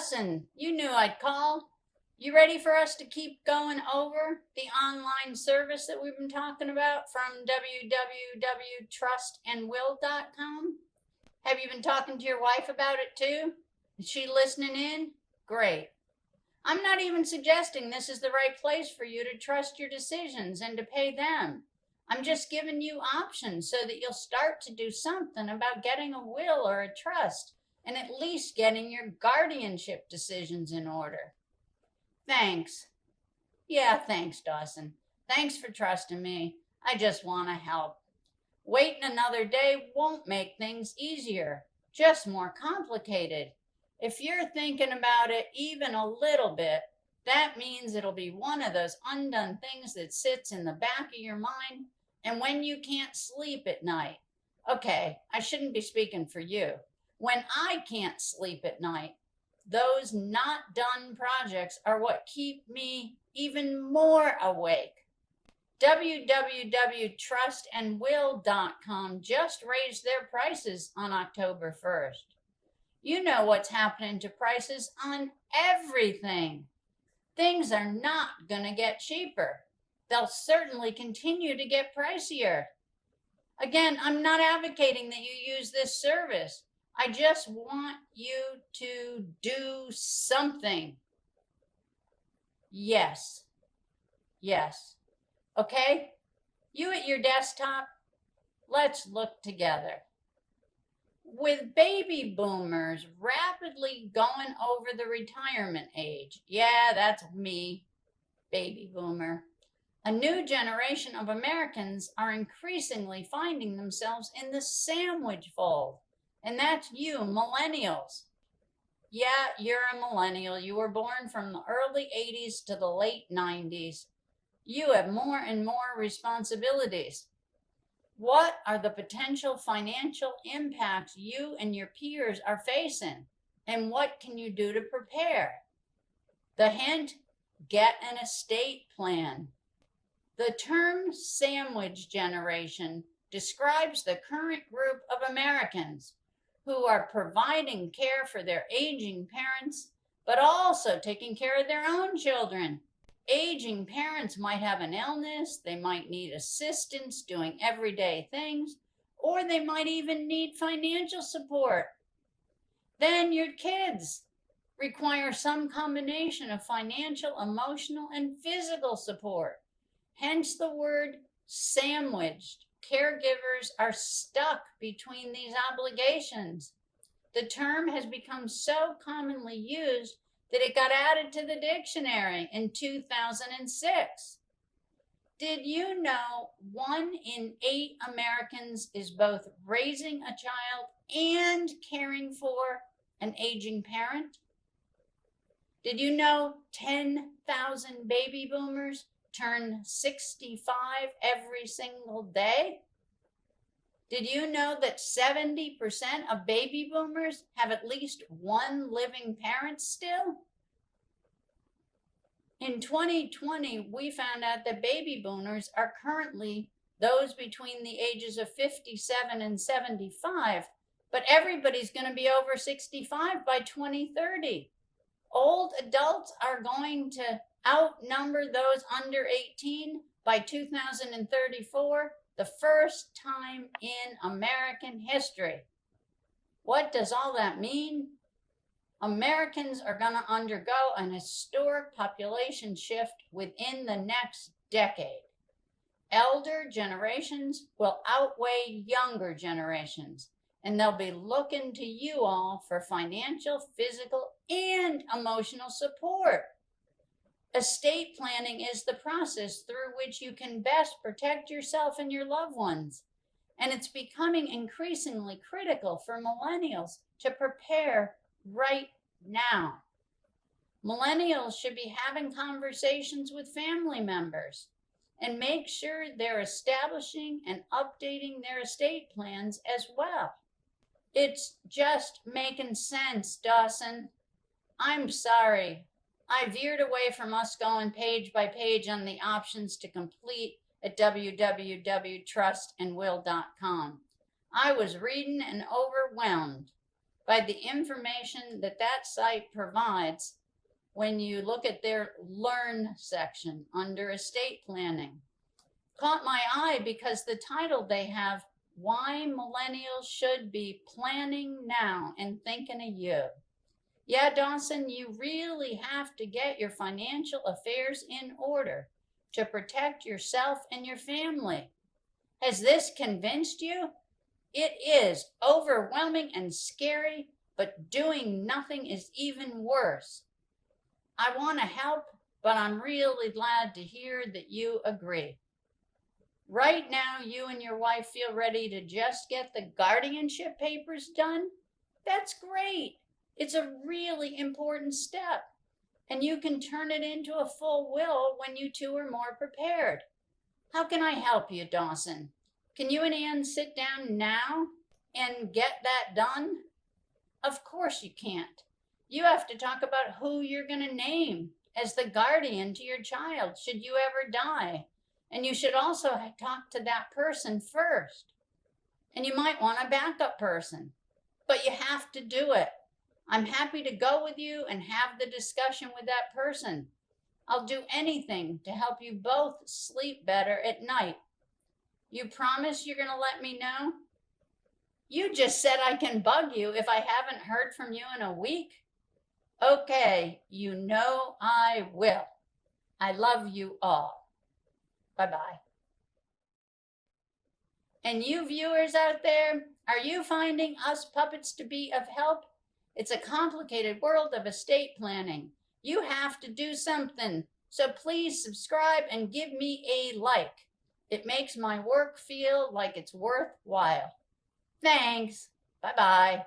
Dawson, you knew I'd call. You ready for us to keep going over the online service that we've been talking about from www.trustandwill.com? Have you been talking to your wife about it too? Is she listening in? Great. I'm not even suggesting this is the right place for you to trust your decisions and to pay them. I'm just giving you options so that you'll start to do something about getting a will or a trust and at least getting your guardianship decisions in order. Thanks. Yeah, thanks, Dawson. Thanks for trusting me. I just want to help. Waiting another day won't make things easier, just more complicated. If you're thinking about it even a little bit, that means it'll be one of those undone things that sits in the back of your mind and when you can't sleep at night. Okay, I shouldn't be speaking for you. When I can't sleep at night, those not done projects are what keep me even more awake. www.trustandwill.com just raised their prices on October 1st. You know what's happening to prices on everything. Things are not going to get cheaper. They'll certainly continue to get pricier. Again, I'm not advocating that you use this service. I just want you to do something. Yes. Okay? You at your desktop, let's look together. With baby boomers rapidly going over the retirement age, yeah, that's me, baby boomer, a new generation of Americans are increasingly finding themselves in the sandwich fold. And that's you, millennials. Yeah, you're a millennial. You were born from the early 80s to the late 90s. You have more and more responsibilities. What are the potential financial impacts you and your peers are facing? And what can you do to prepare? The hint, get an estate plan. The term sandwich generation describes the current group of Americans who are providing care for their aging parents, but also taking care of their own children. Aging parents might have an illness, they might need assistance doing everyday things, or they might even need financial support. Then your kids require some combination of financial, emotional, and physical support. Hence the word sandwiched. Caregivers are stuck between these obligations. The term has become so commonly used that it got added to the dictionary in 2006. Did you know 1 in 8 Americans is both raising a child and caring for an aging parent? Did you know 10,000 baby boomers turn 65 every single day? Did you know that 70% of baby boomers have at least one living parent still? In 2020, we found out that baby boomers are currently those between the ages of 57 and 75, but everybody's going to be over 65 by 2030. Old adults are going to outnumber those under 18 by 2034, the first time in American history. What does all that mean? Americans are going to undergo an historic population shift within the next decade. Elder generations will outweigh younger generations, and they'll be looking to you all for financial, physical, and emotional support. Estate planning is the process through which you can best protect yourself and your loved ones. And it's becoming increasingly critical for millennials to prepare right now. Millennials should be having conversations with family members and make sure they're establishing and updating their estate plans as well. It's just making sense, Dawson. I'm sorry. I veered away from us going page by page on the options to complete at www.trustandwill.com. I was reading and overwhelmed. by the information that that site provides when you look at their Learn section under estate planning. Caught my eye because the title they have, Why Millennials Should Be Planning Now and Thinking of You. Yeah, Dawson, you really have to get your financial affairs in order to protect yourself and your family. Has this convinced you? It is overwhelming and scary, but doing nothing is even worse. I want to help, but I'm really glad to hear that you agree. Right now, you and your wife feel ready to just get the guardianship papers done? That's great. It's a really important step, and you can turn it into a full will when you two are more prepared. How can I help you, Dawson? Can you and Ann sit down now and get that done? Of course you can't. You have to talk about who you're going to name as the guardian to your child should you ever die. And you should also talk to that person first. And you might want a backup person, but you have to do it. I'm happy to go with you and have the discussion with that person. I'll do anything to help you both sleep better at night. You promise you're going to let me know? You just said I can bug you if I haven't heard from you in a week. Okay, you know I will. I love you all. Bye-bye. And you viewers out there, are you finding us puppets to be of help? It's a complicated world of estate planning. You have to do something. So please subscribe and give me a like. It makes my work feel like it's worthwhile. Thanks. Bye-bye.